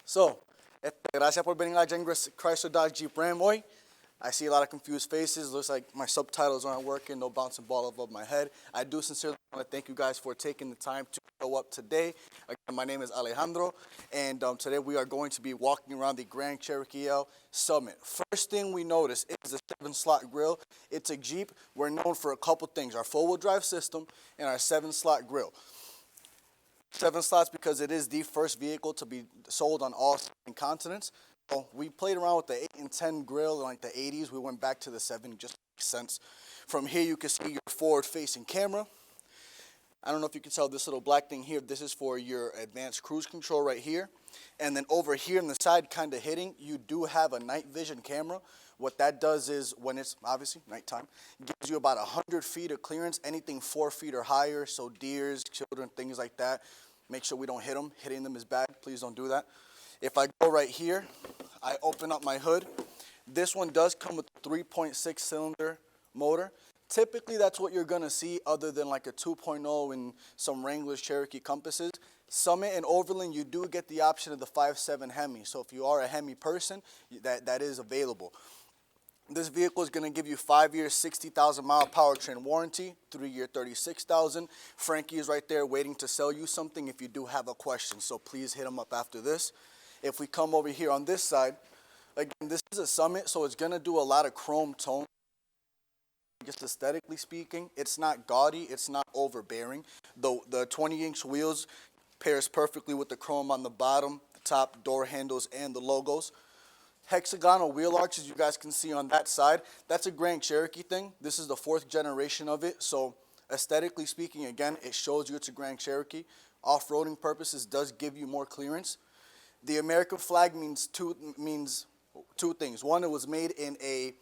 So, gracias por venir a Gengras Chrysler Dodge Jeep Ram hoy. I see a lot of confused faces. Looks like my subtitles aren't working. No bouncing ball above my head. I do sincerely want to thank you guys for taking the time to show up today. Again, my name is Alejandro, and today we are going to be walking around the Grand Cherokee L Summit. First thing we notice is the 7-slot grille. It's a Jeep. We're known for a couple things: our four-wheel drive system and our 7-slot grille. 7 slots because it is the first vehicle to be sold on all 7 continents. So we played around with the 8 and 10 grill in like the 80s. We went back to the 7, just makes sense. From here you can see your forward-facing camera. I don't know if you can tell this little black thing here. This is for your advanced cruise control right here. And then over here on the side, kind of hitting, you do have a night vision camera. What that does is, when it's obviously nighttime, gives you about 100 feet of clearance, anything 4 feet or higher, so deers, children, things like that. Make sure we don't hit them. Hitting them is bad. Please don't do that. If I go right here, I open up my hood. This one does come with a 3.6 cylinder motor. Typically, that's what you're going to see other than like a 2.0 in some Wranglers, Cherokee Compasses. Summit and Overland, you do get the option of the 5.7 Hemi. So if you are a Hemi person, that is available. This vehicle is going to give you 5 years, 60,000 mile powertrain warranty, 3-year, 36,000. Frankie is right there waiting to sell you something if you do have a question. So please hit him up after this. If we come over here on this side, again, this is a Summit, so it's going to do a lot of chrome tone. Just aesthetically speaking, it's not gaudy, it's not overbearing. The 20-inch wheels pairs perfectly with the chrome on the bottom, the top door handles, and the logos. Hexagonal wheel arches you guys can see on that side. That's a Grand Cherokee thing. This is the 4th generation of it. So aesthetically speaking, again, it shows you it's a Grand Cherokee. Off-roading purposes does give you more clearance. The American flag means two things. One, it was made in it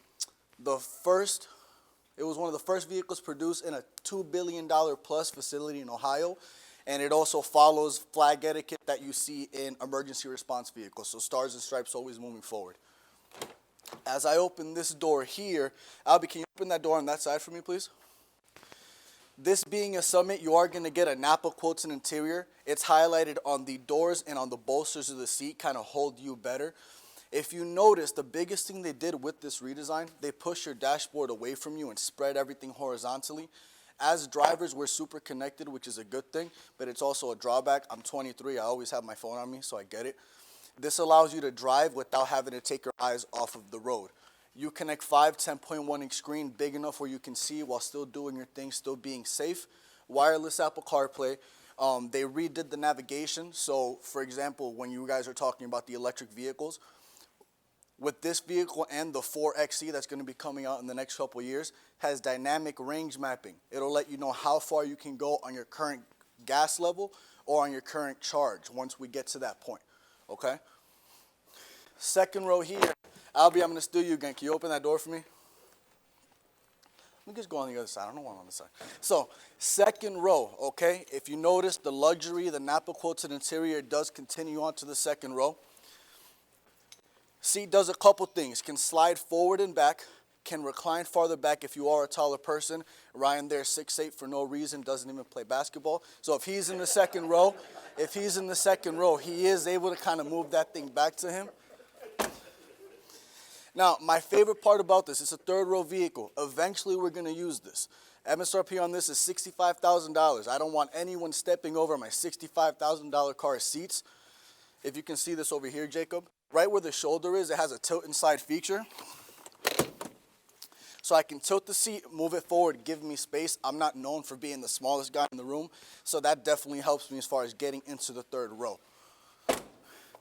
was one of the first vehicles produced in a $2 billion plus facility in Ohio. And it also follows flag etiquette that you see in emergency response vehicles. So stars and stripes always moving forward. As I open this door here, Albie, can you open that door on that side for me, please? This being a Summit, you are going to get a Napa Quotes interior. It's highlighted on the doors and on the bolsters of the seat, kind of hold you better. If you notice, the biggest thing they did with this redesign, they push your dashboard away from you and spread everything horizontally. As drivers, we're super connected, which is a good thing, but it's also a drawback. I'm 23. I always have my phone on me, so I get it. This allows you to drive without having to take your eyes off of the road. You connect 5 10.1-inch screen, big enough where you can see while still doing your thing, still being safe. Wireless Apple CarPlay. They redid the navigation. So, for example, when you guys are talking about the electric vehicles, with this vehicle and the 4XE that's going to be coming out in the next couple of years, has dynamic range mapping. It'll let you know how far you can go on your current gas level or on your current charge once we get to that point, okay? Second row here. Albie, I'm going to steal you again. Can you open that door for me? Let me just go on the other side. I don't know why I'm on the side. So, second row, okay? If you notice, the luxury, the Napa Quoted interior does continue on to the second row. Seat does a couple things. Can slide forward and back, can recline farther back if you are a taller person. Ryan there, 6'8" for no reason, doesn't even play basketball. So if he's in the second row, he is able to kind of move that thing back to him. Now, my favorite part about this, it's a 3rd row vehicle. Eventually, we're going to use this. MSRP on this is $65,000. I don't want anyone stepping over my $65,000 car seats. If you can see this over here, Jacob. Right where the shoulder is, it has a tilt inside feature. So I can tilt the seat, move it forward, give me space. I'm not known for being the smallest guy in the room, so that definitely helps me as far as getting into the 3rd row.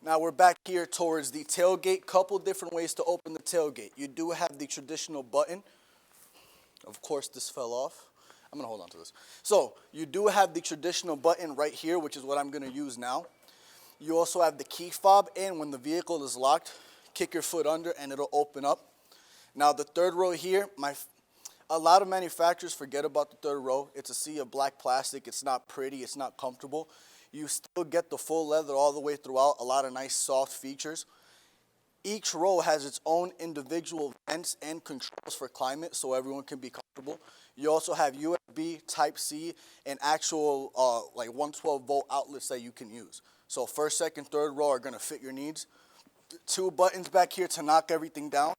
Now we're back here towards the tailgate. Couple different ways to open the tailgate. You do have the traditional button. Of course, this fell off. I'm going to hold on to this. So you do have the traditional button right here, which is what I'm going to use now. You also have the key fob, and when the vehicle is locked, kick your foot under and it'll open up. Now the 3rd row here, a lot of manufacturers forget about the 3rd row. It's a sea of black plastic. It's not pretty. It's not comfortable. You still get the full leather all the way throughout, a lot of nice soft features. Each row has its own individual vents and controls for climate so everyone can be comfortable. You also have USB, Type-C, and actual like 112-volt outlets that you can use. So first, second, third row are gonna fit your needs. 2 buttons back here to knock everything down.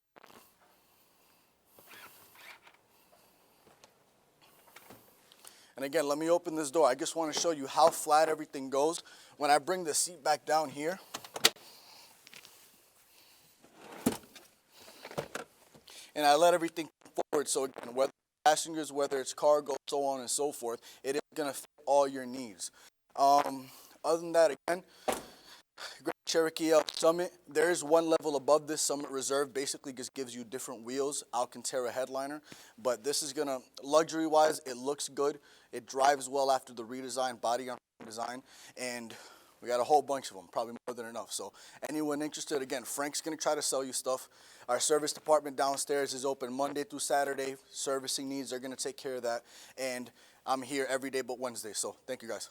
And again, let me open this door. I just want to show you how flat everything goes. When I bring the seat back down here, and I let everything forward, so again, whether passengers, whether it's cargo, so on and so forth, it is going to fit all your needs. Other than that, again, Grand Cherokee Summit, there is one level above this. Summit Reserve basically just gives you different wheels, Alcantara headliner, but this is going to, luxury-wise, it looks good. It drives well after the redesign, body on design, and we got a whole bunch of them, probably more than enough. So anyone interested, again, Frank's going to try to sell you stuff. Our service department downstairs is open Monday through Saturday. Servicing needs, they're going to take care of that. And I'm here every day but Wednesday. So thank you, guys.